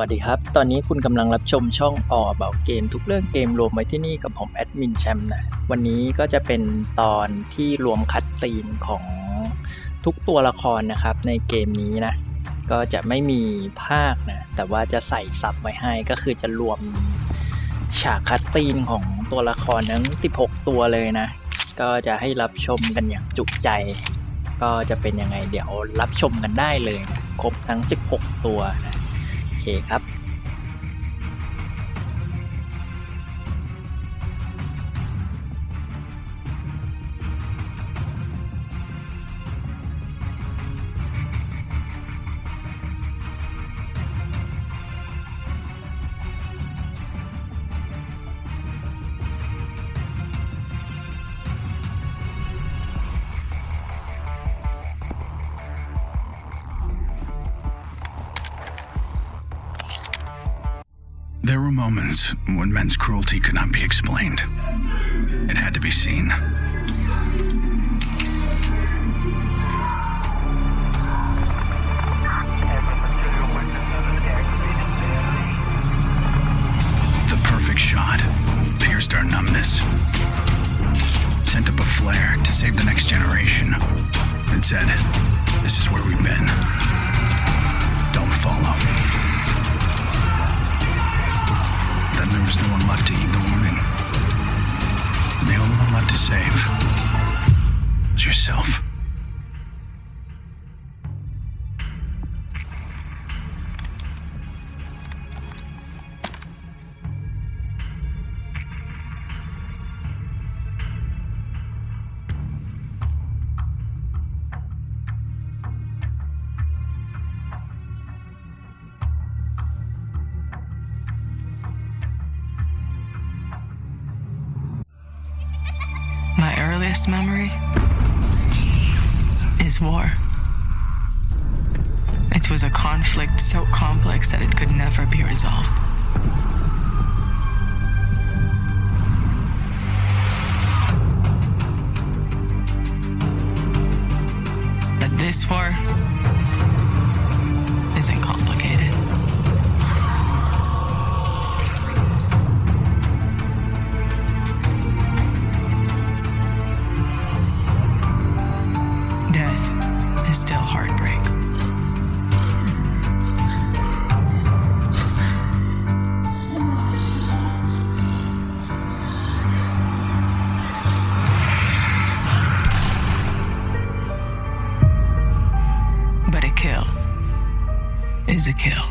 วัสดีครับตอนนี้คุณกำลังรับชมช่อง AllAboutGame ทุกเรื่องเกมรวมไว้ที่นี่กับผมแอดมินแชมป์นะวันนี้ก็จะเป็นตอนที่รวมคัตซีนของทุกตัวละครนะครับในเกมนี้นะก็จะไม่มีภาคนะแต่ว่าจะใส่ซับไว้ให้ก็คือจะรวมฉากคัตซีนของตัวละครทั้ง16ตัวเลยนะก็จะให้รับชมกันอย่างจุใจก็จะเป็นยังไงเดี๋ยวรับชมกันได้เลยนะครบทั้ง16ตัวนะโอเคครับ There were moments when men's cruelty could not be explained. It had to be seen. The perfect shot pierced our numbness, sent up a flare to save the next generation. It said, "This is where we've been. Don't follow."Then there was no one left to heed the warning. The only one left to save was yourself. My earliest memory is war. It was a conflict so complex that it could never be resolved. But this war isn't complicated.Death is still heartbreak. But a kill is a kill.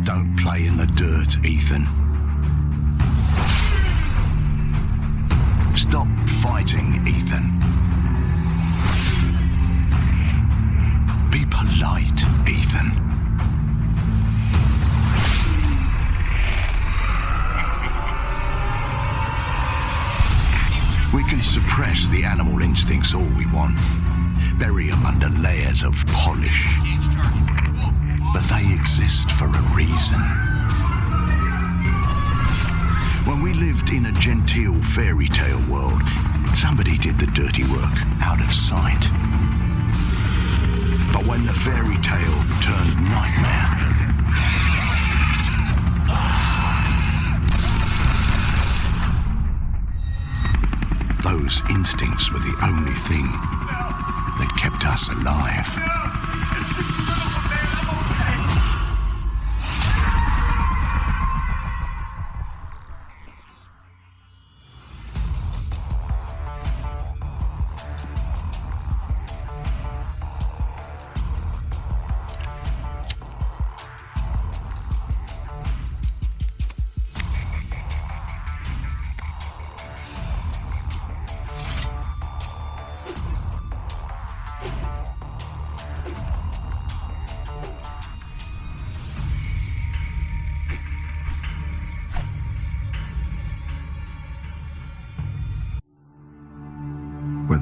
Don't play in the dirt, Ethan. Stop fighting, Ethan. Be polite, Ethan. We can suppress the animal instincts all we want, bury them under layers of polish.But they exist for a reason. When we lived in a genteel fairy tale world, somebody did the dirty work out of sight. But when the fairy tale turned nightmare, those instincts were the only thing that kept us alive.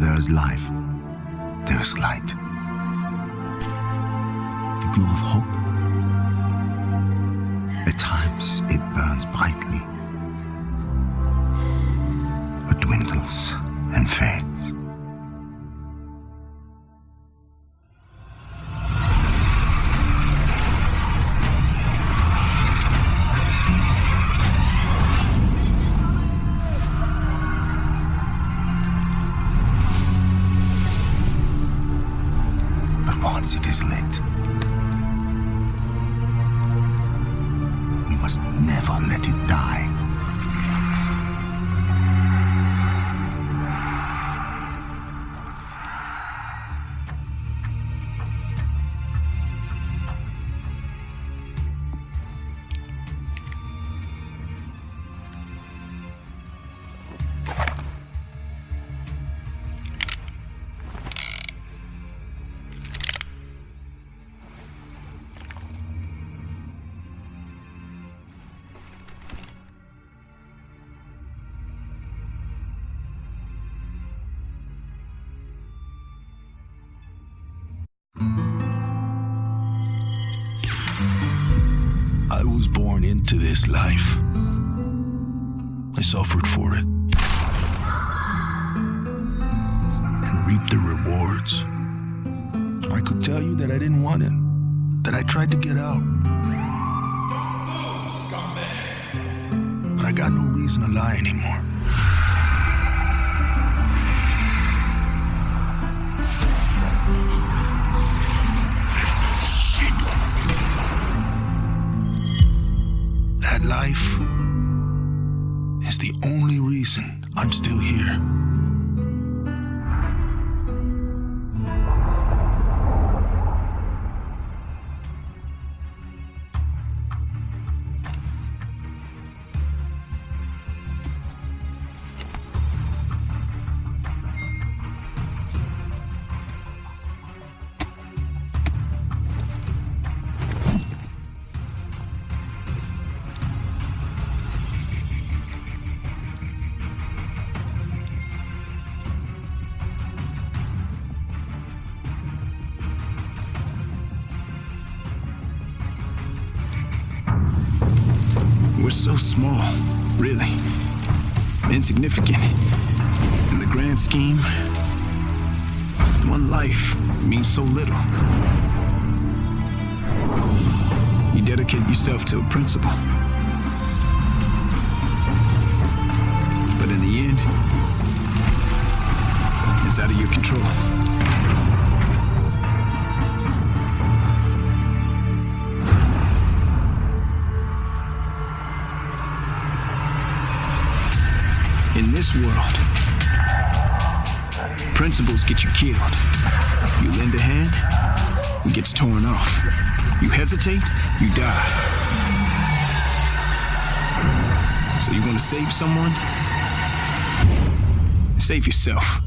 there is life, there is light. The glow of hope. At times it burns brightly, but dwindles and fades. Once it is lit, we must never let it die. I was born into this life. I suffered for it and reaped the rewards. I could tell you that I didn't want it, that I tried to get out. But I got no reason to lie anymore. That life is the only reason I'm still here. We're so small, really. Insignificant. In the grand scheme, one life means so little. You dedicate yourself to a principle. But in the end, it's out of your control. In this world, principles get you killed. You lend a hand, it gets torn off. You hesitate, you die. So you want to save someone? Save yourself.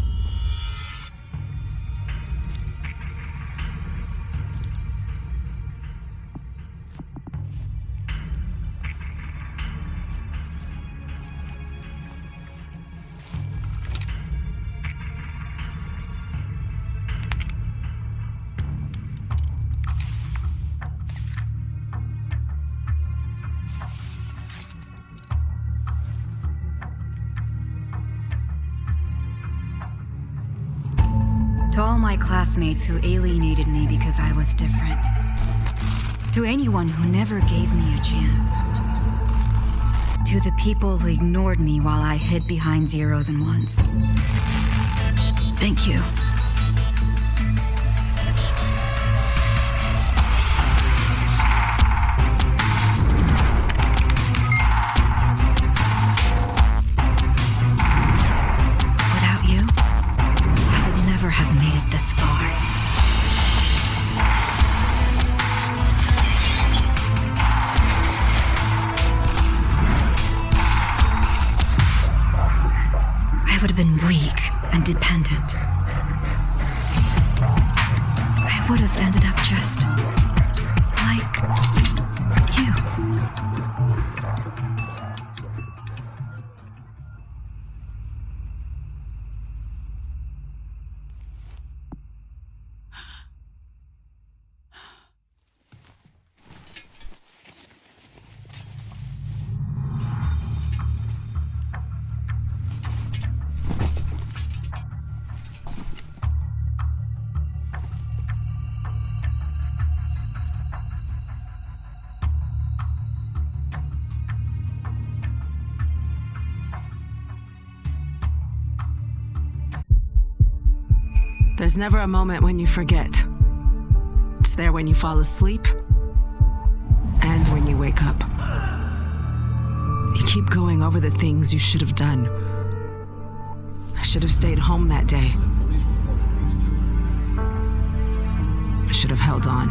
To all my classmates who alienated me because I was different. To anyone who never gave me a chance. To the people who ignored me while I hid behind zeros and ones. Thank you. Dependent. I would have ended up just like you. There's never a moment when you forget. It's there when you fall asleep and when you wake up. You keep going over the things you should have done. I should have stayed home that day. I should have held on.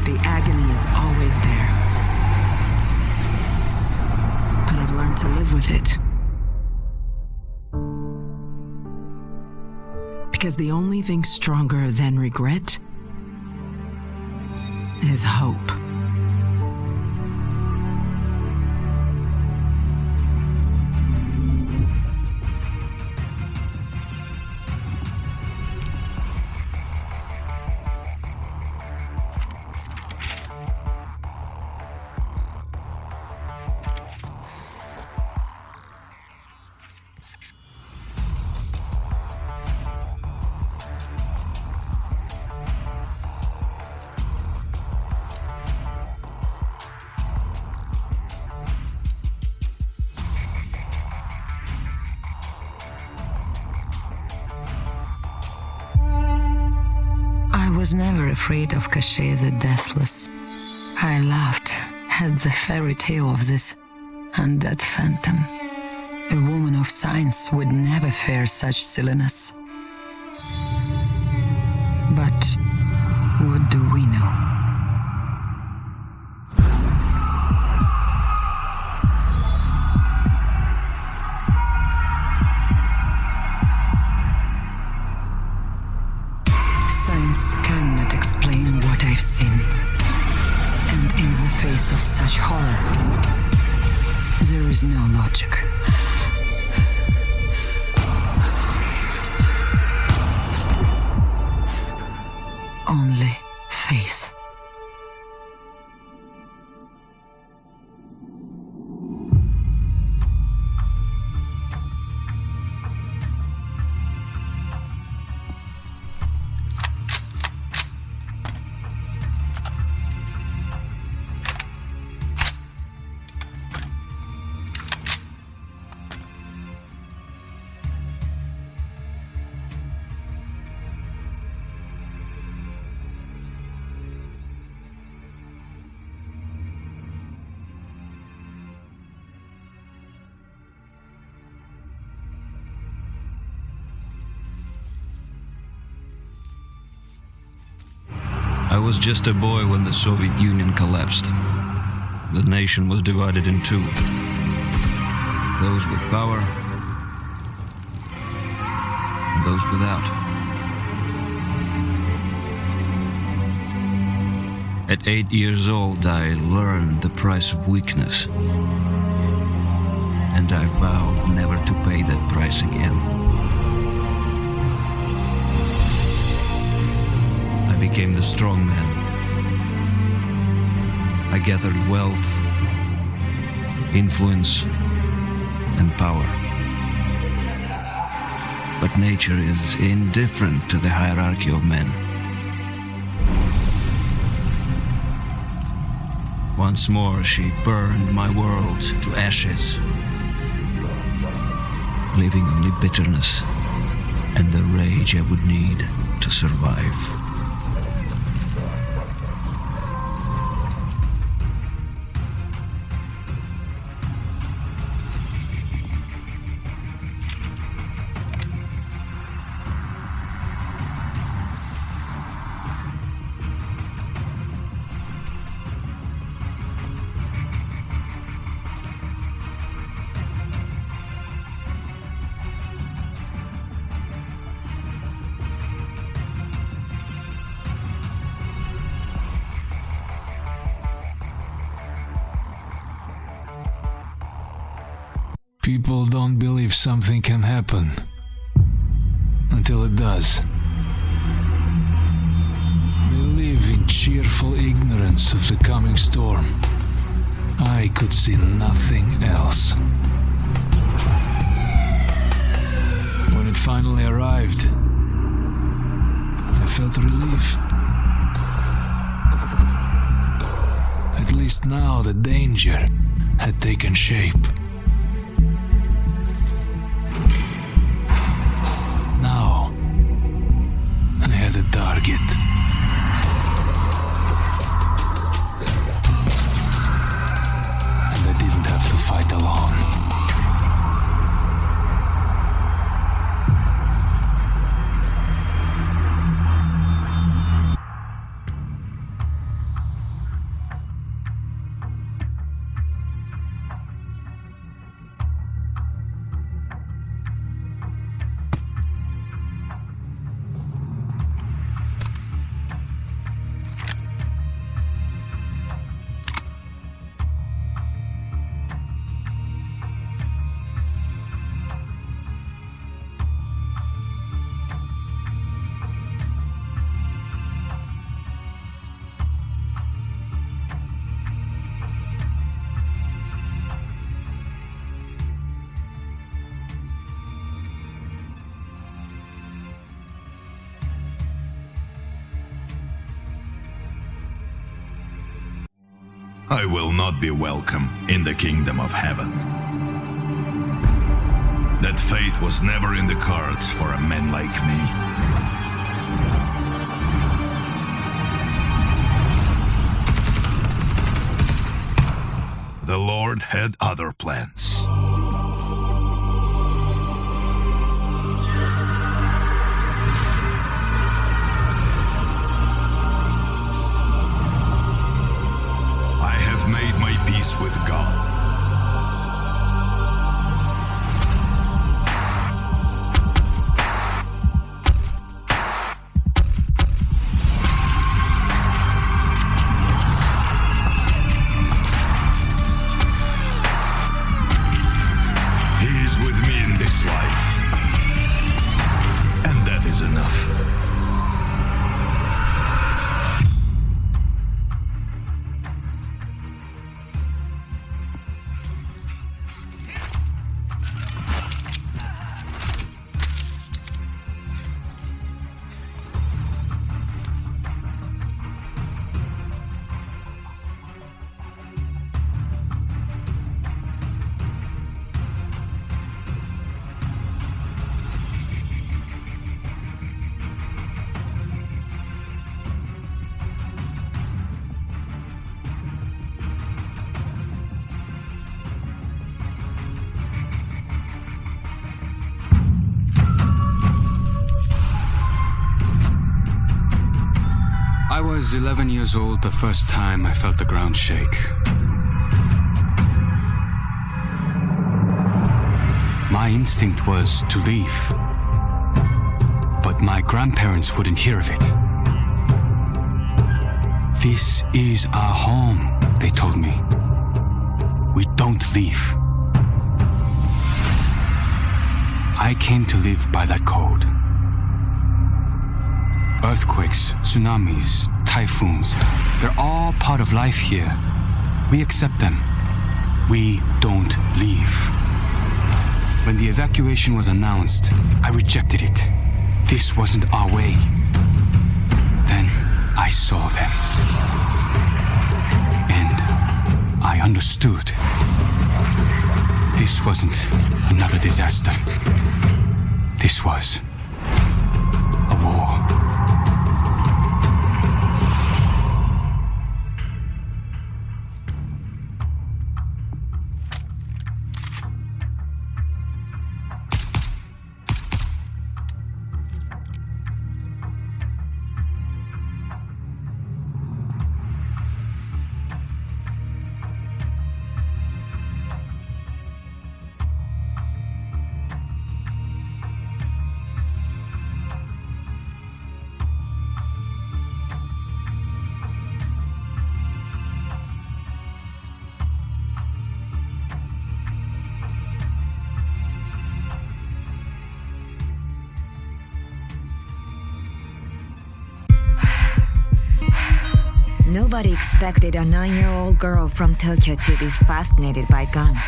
The agony is always there. But I've learned to live with it. Because the only thing stronger than regret is hope. I was never afraid of Cachet the Deathless. I laughed at the fairy tale of this undead phantom. A woman of science would never fear such silliness. But what do we know? Science cannot explain what I've seen. And in the face of such horror, there is no logic. Only faith. I was just a boy when the Soviet Union collapsed. The nation was divided in two. Those with power and those without. At 8 years old, I learned the price of weakness. And I vowed never to pay that price again. I became the strong man. I gathered wealth, influence, and power. But nature is indifferent to the hierarchy of men. Once more, she burned my world to ashes, leaving only bitterness and the rage I would need to survive. People don't believe something can happen until it does. They live in cheerful ignorance of the coming storm. I could see nothing else. When it finally arrived, I felt relief. At least now the danger had taken shape. target. And I didn't have to fight alone. I will not be welcome in the kingdom of heaven. That fate was never in the cards for a man like me. The Lord had other plans. Made my peace with God. He is with me in this life, and that is enough. I was 11 years old the first time I felt the ground shake. My instinct was to leave, but my grandparents wouldn't hear of it. This is our home, they told me. We don't leave. I came to live by that code. Earthquakes, tsunamis, typhoons, they're all part of life here. We accept them. We don't leave. When the evacuation was announced, I rejected it. This wasn't our way. Then I saw them. And I understood. This wasn't another disaster. This was a war. Nobody expected a 9-year-old girl from Tokyo to be fascinated by guns.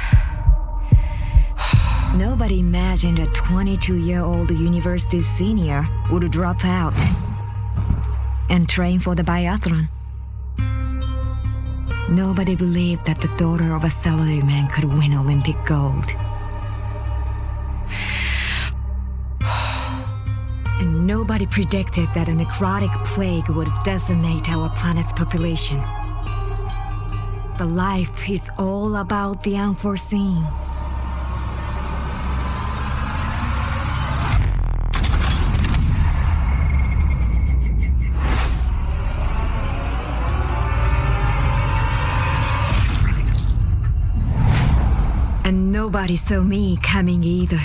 Nobody imagined a 22-year-old university senior would drop out and train for the biathlon. Nobody believed that the daughter of a salaryman could win Olympic gold. And nobody predicted that a necrotic plague would decimate our planet's population. But life is all about the unforeseen. And nobody saw me coming either.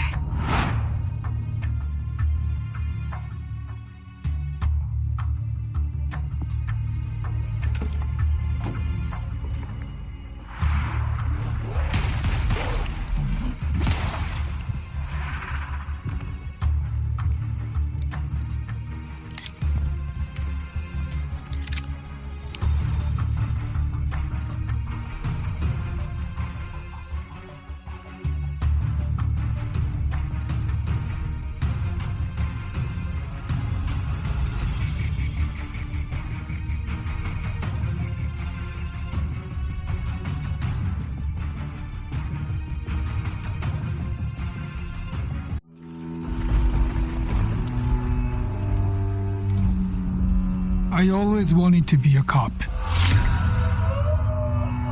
I always wanted to be a cop.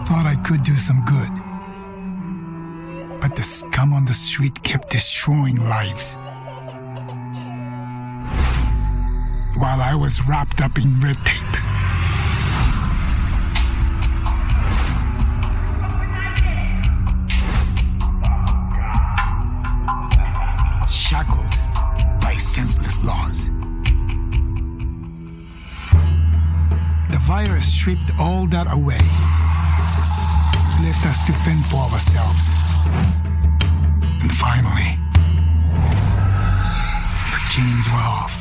Thought I could do some good. But the scum on the street kept destroying lives. While I was wrapped up in red tape. Shackled by senseless laws. The virus stripped all that away, left us to fend for ourselves. And finally, the chains were off.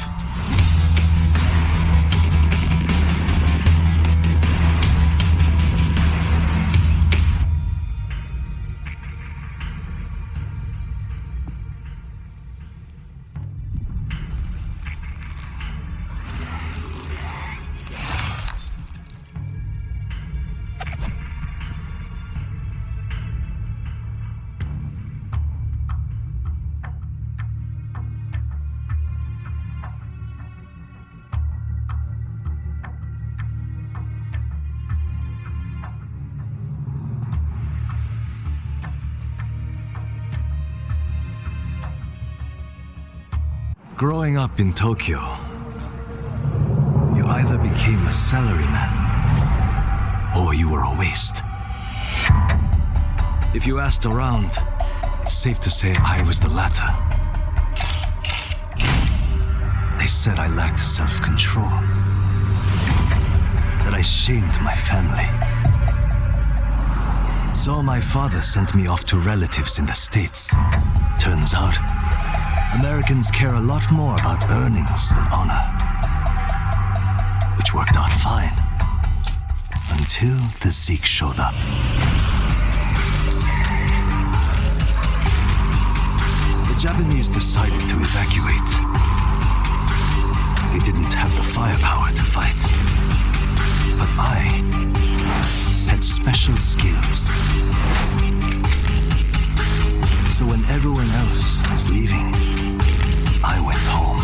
Growing up in Tokyo, you either became a salaryman or you were a waste. If you asked around, it's safe to say I was the latter. They said I lacked self-control, that I shamed my family. So my father sent me off to relatives in the States. Turns out, Americans care a lot more about earnings than honor. Which worked out fine. Until the Zeke showed up. The Japanese decided to evacuate. They didn't have the firepower to fight. But I had special skills. So when everyone else was leaving, I went home.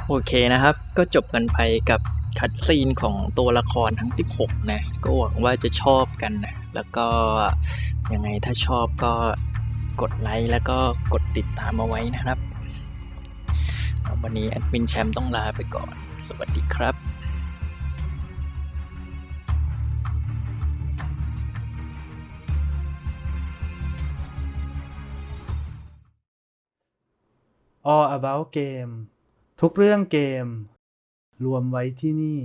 โอเคนะครับก็จบกันไปกับคัตซีนของตัวละครทั้ง16นะก็หวังว่าจะชอบกันนะแล้วก็ยังไงถ้าชอบก็กดไลค์แล้วก็กดติดตามเอาไว้นะครับวันนี้แอดมินแชมป์ต้องลาไปก่อนสวัสดีครับAll About Game ทุกเรื่องเกมรวมไว้ที่นี่